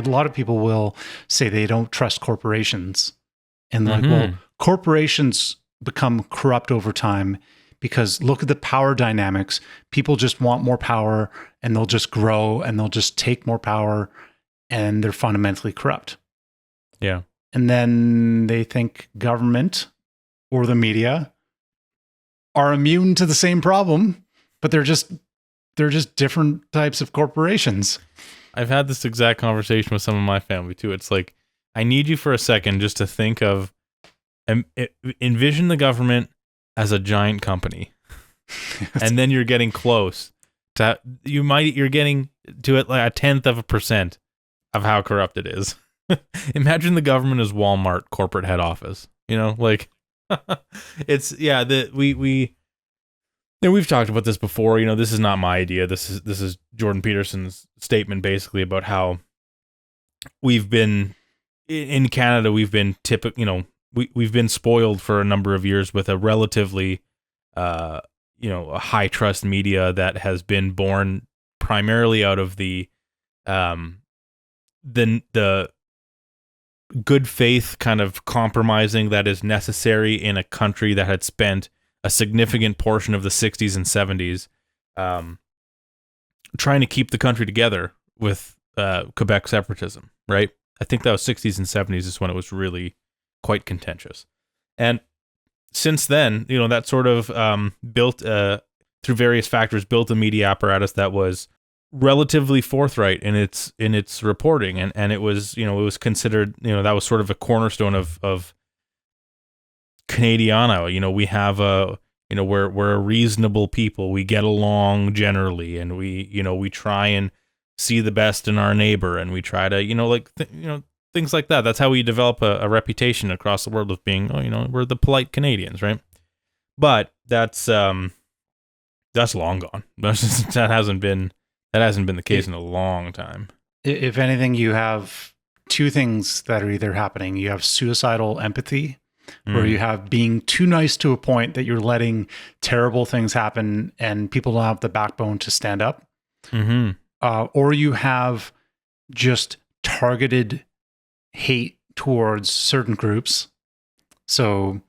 a lot of people will say they don't trust corporations. And like, Mm-hmm. well, corporations become corrupt over time because look at the power dynamics. People just want more power and they'll just grow and they'll just take more power and they're fundamentally corrupt. Yeah. And then they think government or the media are immune to the same problem, but they're just different types of corporations. I've had this exact conversation with some of my family too. It's like, I need you for a second just to think of, envision the government as a giant company. And then you're getting close to, you're getting to it like 0.1% of how corrupt it is. Imagine the government as Walmart corporate head office, like it's, yeah, we've talked about this before. This is not my idea. This is Jordan Peterson's statement basically about how we've been in Canada. We've been we've been spoiled for a number of years with a relatively, a high trust media that has been born primarily out of the good faith kind of compromising that is necessary in a country that had spent a significant portion of the 60s and 70s trying to keep the country together with Quebec separatism, right? I think that was 60s and 70s is when it was really quite contentious. And since then, that sort of built, through various factors, built a media apparatus that was relatively forthright in its reporting. And it was, it was considered, that was sort of a cornerstone of Canadiana. We have we're a reasonable people. We get along generally, and we try and see the best in our neighbor, and we try to, things like that. That's how we develop a reputation across the world of being, we're the polite Canadians, right? But that's long gone. That hasn't been the case in a long time. If anything, you have two things that are either happening. You have suicidal empathy, where you have being too nice to a point that you're letting terrible things happen and people don't have the backbone to stand up. Mm-hmm. Or you have just targeted hate towards certain groups. So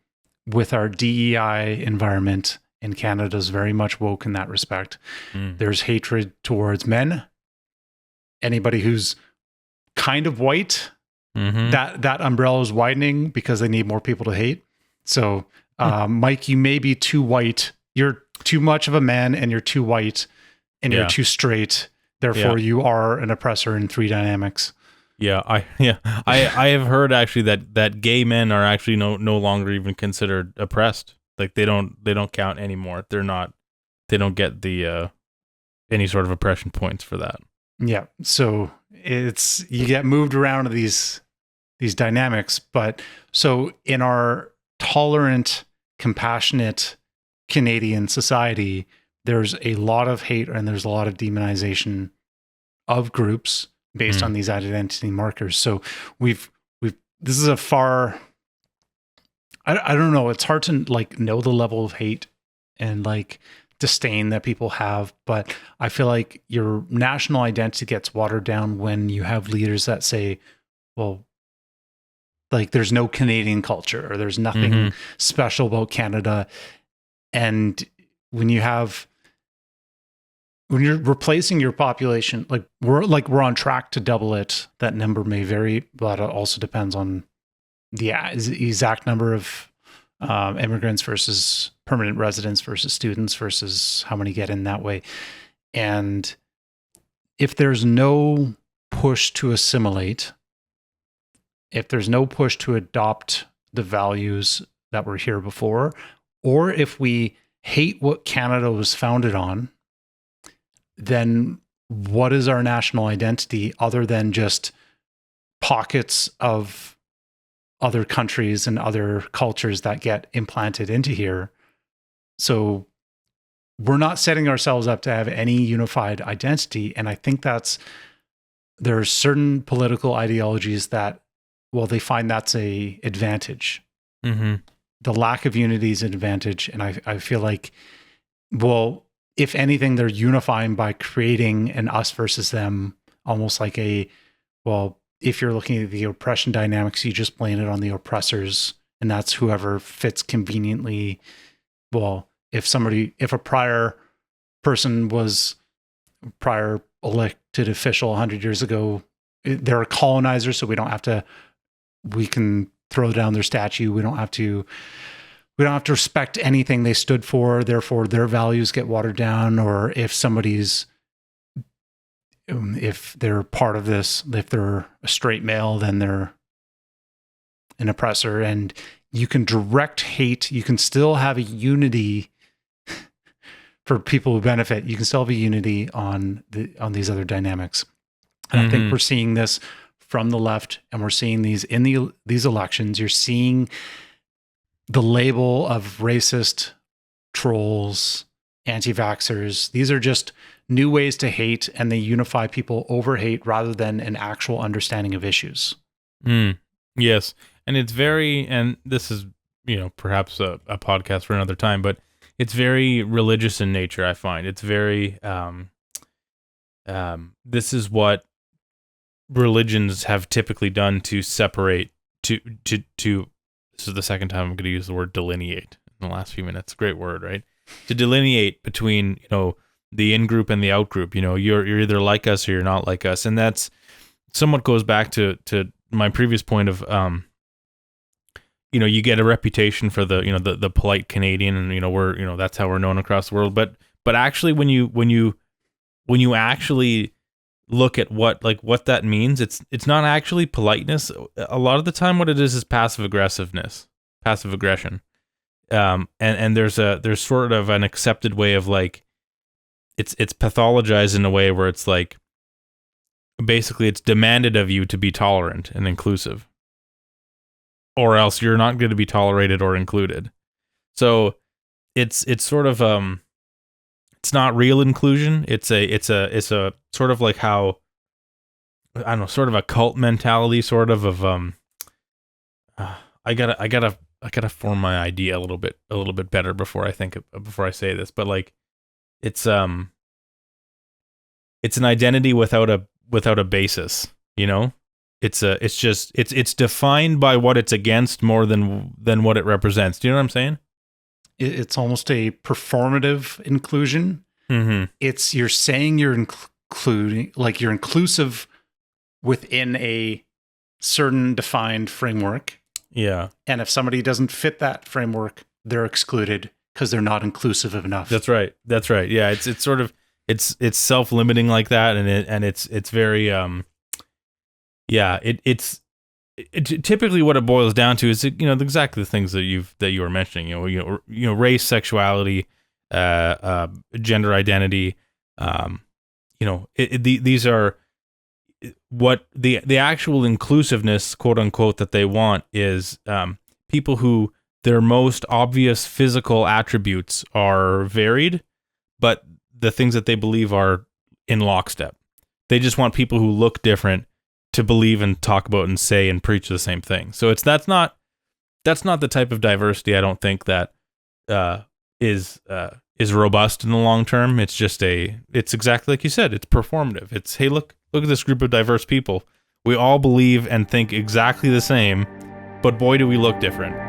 with our DEI environment in Canada is very much woke in that respect. There's hatred towards men. Anybody who's kind of white, that umbrella is widening because they need more people to hate. So, Mike, you may be too white. You're too much of a man, and you're too white, and you're too straight. Therefore, you are an oppressor in three dynamics. I have heard actually that gay men are actually no longer even considered oppressed. Like they don't count anymore. They don't get the any sort of oppression points for that. Yeah. So you get moved around to these dynamics, but so in our tolerant, compassionate Canadian society, there's a lot of hate and there's a lot of demonization of groups based on these identity markers. So this is a far, I don't know, it's hard to know the level of hate and disdain that people have, but I feel like your national identity gets watered down when you have leaders that say, well, there's no Canadian culture or there's nothing special about Canada. And when you're replacing your population, we're on track to double it. That number may vary, but it also depends on the exact number of immigrants versus permanent residents versus students versus how many get in that way. And if there's no push to assimilate, if there's no push to adopt the values that were here before, or if we hate what Canada was founded on, then what is our national identity other than just pockets of other countries and other cultures that get implanted into here? So we're not setting ourselves up to have any unified identity. And I think there are certain political ideologies that, well, they find that's a advantage. The lack of unity is an advantage. And I feel like, well, if anything, they're unifying by creating an us versus them, almost like a well, if you're looking at the oppression dynamics, you just blame it on the oppressors, and that's whoever fits conveniently. Well, if a prior person was prior elected official 100 years ago, they're a colonizer, so we can throw down their statue. We don't have to respect anything they stood for. Therefore, their values get watered down. Or if they're part of this, if they're a straight male, then they're an oppressor. And you can direct hate. You can still have a unity for people who benefit. You can still have a unity on these other dynamics. And I think we're seeing this from the left, and we're seeing these in these elections. You're seeing the label of racist, trolls, anti-vaxxers. These are just new ways to hate, and they unify people over hate rather than an actual understanding of issues. Yes. And and this is, perhaps a podcast for another time, but it's very religious in nature, I find. It's very, this is what religions have typically done to separate, to this is the second time I'm going to use the word delineate in the last few minutes. Great word, right? To delineate between, the in-group and the out-group. You're either like us or you're not like us. And that's somewhat goes back to my previous point of, you get a reputation for the polite Canadian, and we're that's how we're known across the world. But actually, when you actually look at what that means, it's not actually politeness. A lot of the time, what it is passive aggression. And there's sort of an accepted way of it's pathologized in a way where it's basically it's demanded of you to be tolerant and inclusive, or else you're not going to be tolerated or included. So it's sort of it's not real inclusion. It's a sort of like how, I don't know, sort of a cult mentality, sort of I gotta form my idea a little bit better before I say this. But it's an identity without a basis. It's defined by what it's against more than what it represents. Do you know what I'm saying? It's almost a performative inclusion. Mm-hmm. It's you're saying you're including, you're inclusive within a certain defined framework. Yeah. And if somebody doesn't fit that framework, they're excluded because they're not inclusive enough. That's right. Yeah. It's sort of it's self-limiting like that, and it's very it's typically what it boils down to is exactly the things that you were mentioning. Race, sexuality, gender identity. These are what the actual inclusiveness, quote unquote, that they want is people who their most obvious physical attributes are varied, but the things that they believe are in lockstep. They just want people who look different to believe and talk about and say and preach the same thing. So that's not the type of diversity, I don't think, that is robust in the long term. It's just it's exactly like you said. It's performative. It's, hey, look at this group of diverse people. We all believe and think exactly the same, but boy, do we look different.